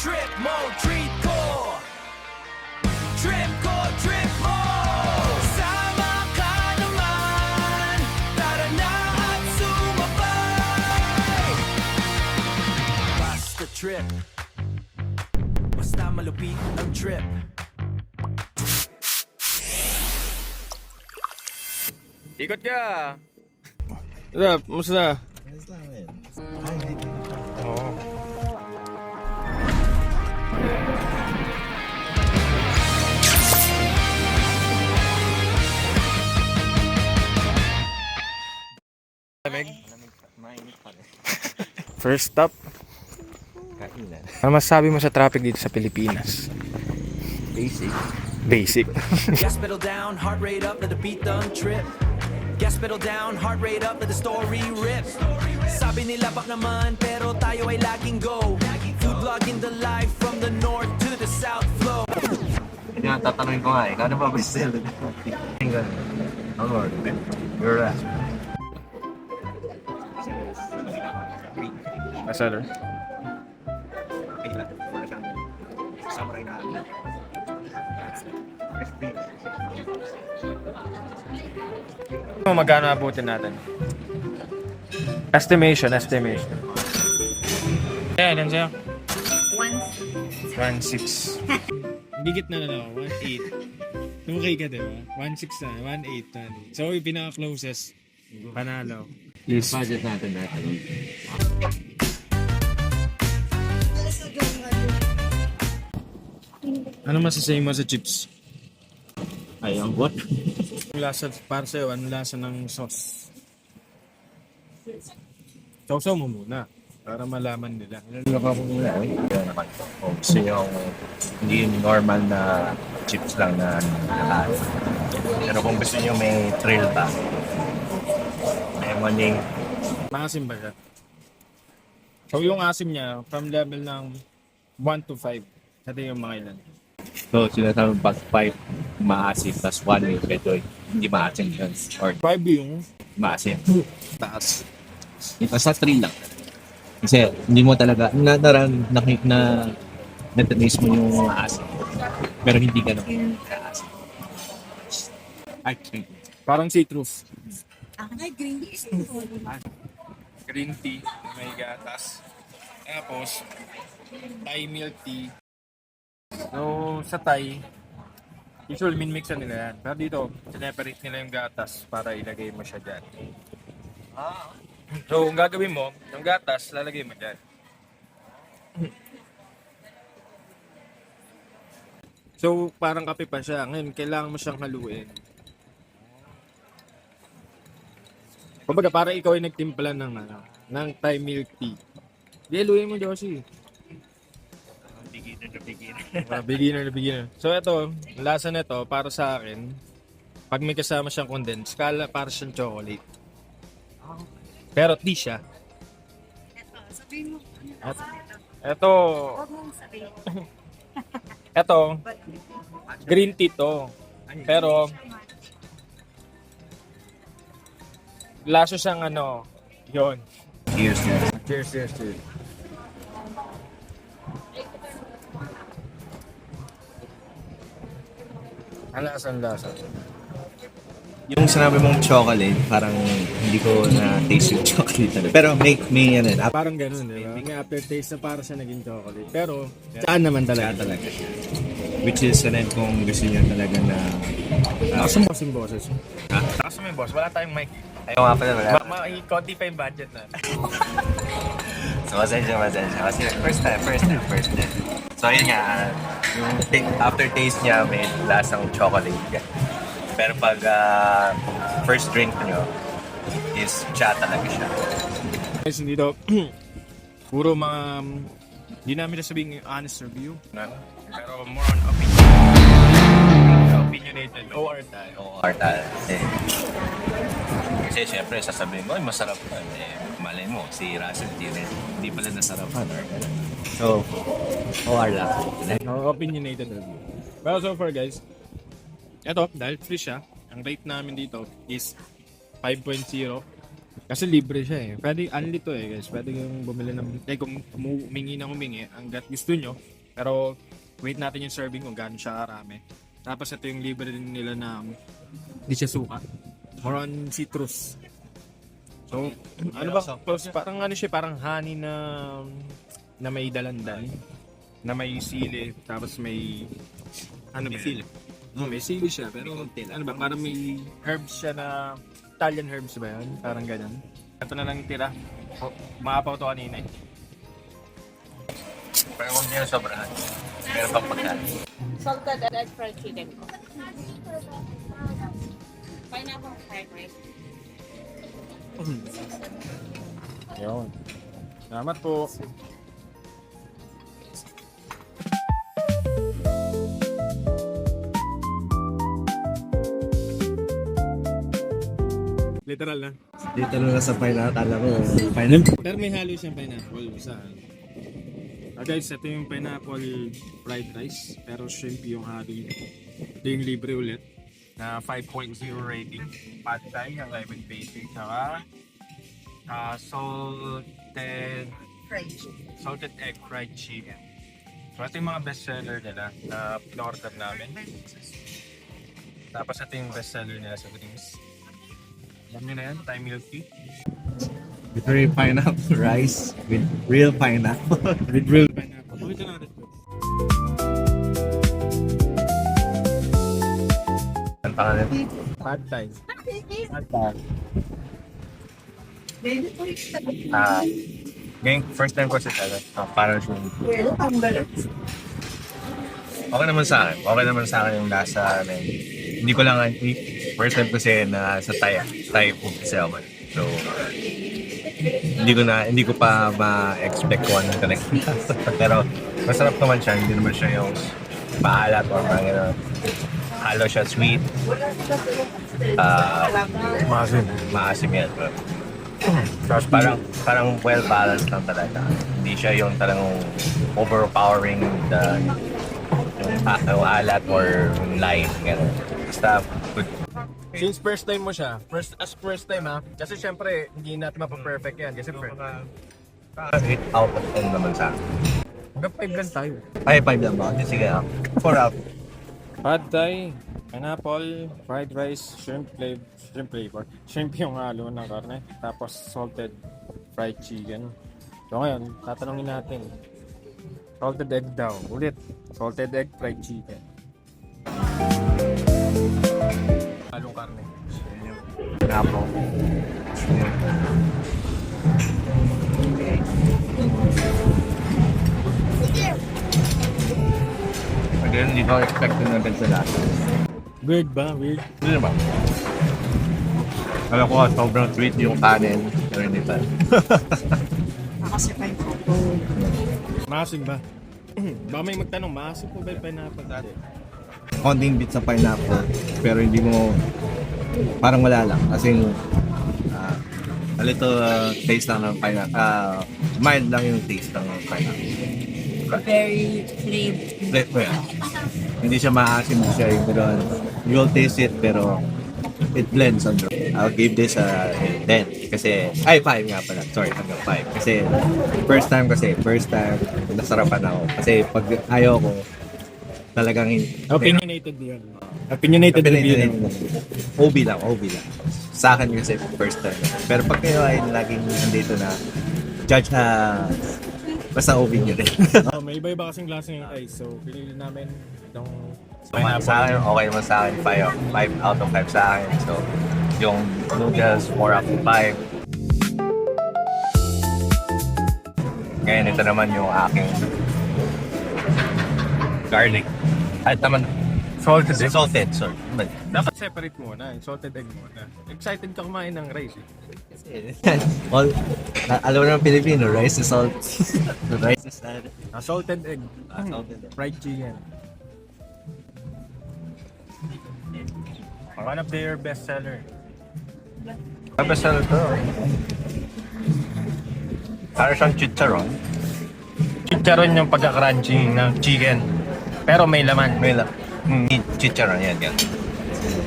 trip mo, treat ko. Trip ko, trip mo. Sama ka naman. Tara na at sumabay. Basta trip. Basta malupit ang trip. Ikot ka! What's up? Musta? Ayos lang eh. Ay, hindi ko Oo. Lamig? mainit pa rin. First stop. Kainan. Ano masasabi mo sa traffic dito sa Pilipinas? Basic. Basic. Gas pedal down, heart rate up, let the beat done trip. Gas pedal down, heart rate up, let the story rip. Sabi nila bak naman, pero tayo ay laging go. Food vlogging the life from the north to the south flow. Hindi nga, tatanungin ko nga eh. Kano ba bestseller? Tingnan. Ang Lord. You're right. Bestseller. Samurai na. Magkano abutin natin? Estimation. Ayan, yan sa'yo. 1.6. Bigit na lang ako, 1.8. Okay ka diba? 1.6 na, 1.8. So, yung pinaka-closest, panalo. Please. Budget natin. Ano masasay mo sa chips? Ay, ang what? Yung lasa, para sa'yo, ano lasa ng sauce? Sausaw mo muna, para malaman nila. Laka ko muna. Yan naman. Gusto yung hindi yung normal na chips lang na nakain. Pero kung gusto nyo may thrill ba, may morning. Maasim ba siya? So, yung asim niya, from level ng 1 to 5. Sa tingin yung mga ilan. So, sinasabi pag 5 maasim, tas 1 yung medyo hindi maasim yun. Or 5 yung maasim. taas. Sa 3 lang. Kasi hindi mo talaga, na-taste mo yung maasim. Pero hindi ganun maasim. Ay, Parang citrus. Ay, green tea. Green tea, na may gatas. Tapos, Thai milk tea. So, sa Thai, usually min-mixan nila yan. Pero dito, sineperate nila yung gatas para ilagay mo siya dyan. So, kung gagawin mo, yung gatas, lalagay mo dyan. So, parang kape pa siya. Ngayon, kailangan mo siyang haluin. Kumbaga, para ikaw ay nagtimpla ng Thai milk tea. Di, haluin mo, Josie. Beginner na beginner. So, ito, lasa na ito, para sa akin, pag may kasama siyang condensed, para siyang chocolate. Pero tea siya. Ito, sabihin mo. Ito, Huwag mong sabihin. ito, green tea to. Pero, lasa siyang yun. cheers. Cheers. Ang lasa. Yung sinabi mong chocolate, parang hindi ko na-taste yung chocolate talaga. Pero may Parang ganun, di ba? May aftertaste na para siya naging chocolate. Pero, saan naman talaga? talaga. Which is, kung gusto niyo talaga na... Takas mo kasing boses. Takas mo yung boss. Wala tayong mic. Ayaw nga pala, wala. Konti pa yung budget na. So, masensya. Kasi first time. So, ayun nga, yung aftertaste niya may lasang chocolate. Pero pag first drink nyo, is cha talaga siya. Guys, dito, puro mga, hindi namin nasabihin yung honest review. Pero more on opinionated. OR tayo. OR tayo. Kasi syempre, sasabihin mo, ay masarap na. Malay mo, si Russell hindi pala nasarapan or gano'n. So, OR lang. Opinionated review. Well, so far guys, eto, dahil free siya, ang rate namin dito is 5.0. Kasi libre siya eh. Pwede, unli to eh guys. Pwede yung bumili ng, kung humingi ng humingi, hanggat gusto nyo. Pero, wait natin yung serving kung gaano siya karami. Tapos ito yung libre din nila na hindi siya suka. More on citrus. So, ano ba? Parang ano siya, parang honey na may dalandan. Na may sili. Tapos may, ano ba? Sili. May sili siya. Pero, ano ba? Parang may herbs siya na, Italian herbs ba yun? Parang ganyan. Ito na lang tira. Maapaw to kanina eh. Pero huwag niyo sobrahan. Meron pang pagkain. Salted egg fried chicken ko. Pineapple fried rice. Yun. Salamat po. Literal na. Dito na sa pineapple. Alam mo, pineapple. Pero may halo siyang pineapple sa guys, ito yung pineapple fried rice. Pero shrimp yung halo niya. Ito yung libre ulit. Na 5.0 rating. Pad thai, ang lemon basic. Saka salted egg fried chicken. So ito yung mga bestseller nila na pinorder namin. Tapos ito yung bestseller nila sa drinks. Alam nyo na yan, Thai milk tea. With real pineapple rice. With real pineapple. With real pineapple. Pakita natin po. Ang pangalan? Pad thai. Ngayon, first time ko sa talaga. Parang okay naman sa akin. Okay naman sa akin yung lasa. Hindi ko lang, first time kasi na sa Thai food kasi ako. So, hindi ko pa ma-expect kung anong talaga. Pero, masarap naman siya. Hindi naman siya yung maalat or mga halo siya sweet. Maasim yan. Tapos parang well-balanced lang talaga. Hindi siya yung talagang overpowering yung alat or light. Basta good. Since first time mo siya, first time ha, kasi syempre hindi natin mapaperfect yan kasi 8 out of 10 naman sa akin. hanggang 5 lang tayo. Ay, 5 lang ba? Sige, 4 out. Pad thai, pineapple, fried rice, shrimp flavor. Shrimp yung halo ng karne, tapos salted fried chicken. So ngayon, tatanungin natin. Salted egg daw. Ulit, salted egg fried chicken. Halong karne. Napo. Again, hindi ko expected na agad sa lahat. Weird ba? Weird? Hindi naman. Alam ko, sobrang sweet yung kanin. Pero hindi pa. Kasi pineapple. Maasim ba? Baka may magtanong, maasim po ba yung pineapple dati? Konting bit sa pineapple. Pero hindi mo... Parang wala lang. Kasi a little taste lang ng pineapple. Mild lang yung taste ng pineapple. Very flavored. Hindi siya maasim siya yung gano'n. You'll taste it pero it blends on the... I'll give this a 10 kasi... Ay, 5 nga pala. Sorry, hanggang 5. Kasi first time nasarapan ako. Kasi pag ayaw ko, talagang... Opinionated yun. Opinionated review. OB lang. Sa akin kasi first time. Pero pag kayo ay laging nandito na judge basta OB nyo rin. May iba-iba kasing klase ng ice. So, pinili namin itong So, sa akin, okay naman sa akin. 5 out of 5 sa akin. So, yung noodles, 4 out of 5. Ngayon, ito naman yung aking garlic. Ay, tama. Salted. Sorry. dapat separate muna, yung salted egg muna. Excited ka kumain ng rice eh. Alam mo naman Pilipino, rice is salt. Rice is Salted egg. salted. Fried chicken. One of their bestseller. Bestseller to. Parang siyang chicharon. Chicharon yung pagka-crunchy ng chicken. Pero may laman. May chicharon yan.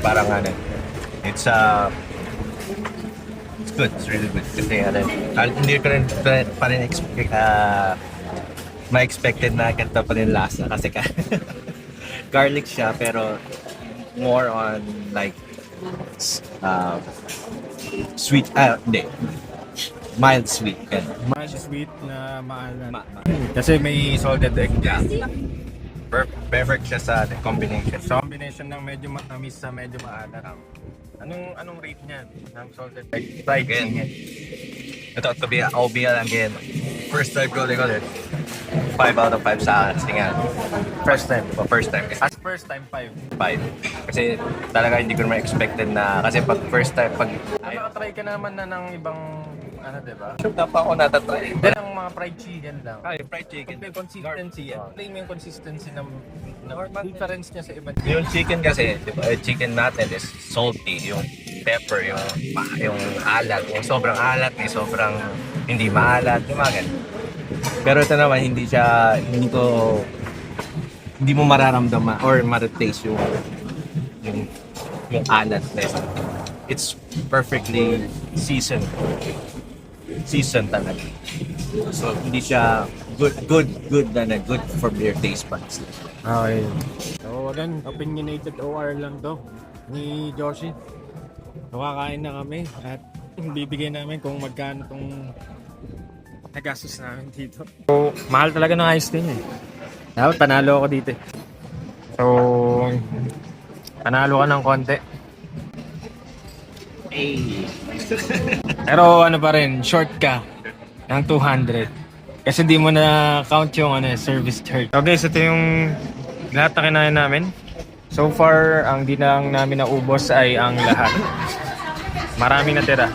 Parang ano. It's good. It's really good. Kasi hindi ko rin pa rin ma-expected na ganito pa rin lasa. Kasi garlic siya, pero more on like sweet, hindi. Mild sweet. Mas sweet na maalat. Kasi may salted egg niya. Perfect siya sa combination. So, combination ng medyo matamis sa medyo maalat. Anong rate niya ng salted egg? Fried Again, chicken. ito, I'll be again. First time ko ulit. 5 out of 5 sa akin. Kasi nga, First time. first time. As first time, 5. 5. Kasi talaga hindi ko naman expected na, kasi pag first time, Nakatry ka naman na ng ibang, diba? sure na pa ako natatry. Hindi lang mga fried chicken lang. Ay, fried chicken. May consistency yan. Play mo yung consistency ng difference niya sa iba. Yung chicken kasi, di ba, chicken natin is salty. Yung pepper, yung alat. Yung sobrang alat, may sobrang hindi maalat. Yung mga ganun. Pero ito naman, hindi mo mararamdaman or ma-taste yung alat na ito. It's perfectly seasoned. Seasoned talaga. So, hindi siya good for your taste buds. Okay. So again, opinionated OR lang to ni Joshi. Nakakain na kami at bibigyan namin kung magkano tong nagastos namin dito. So, mahal talaga ng iced tea eh. Dapat panalo ako dito eh. So, panalo ka ng konti. Pero ano pa rin, short ka ng 200. Kasi di mo na count yung service charge. Okay, so ito yung lahat na kinain namin. So far, ang di lang namin naubos ay ang lahat. Maraming natira.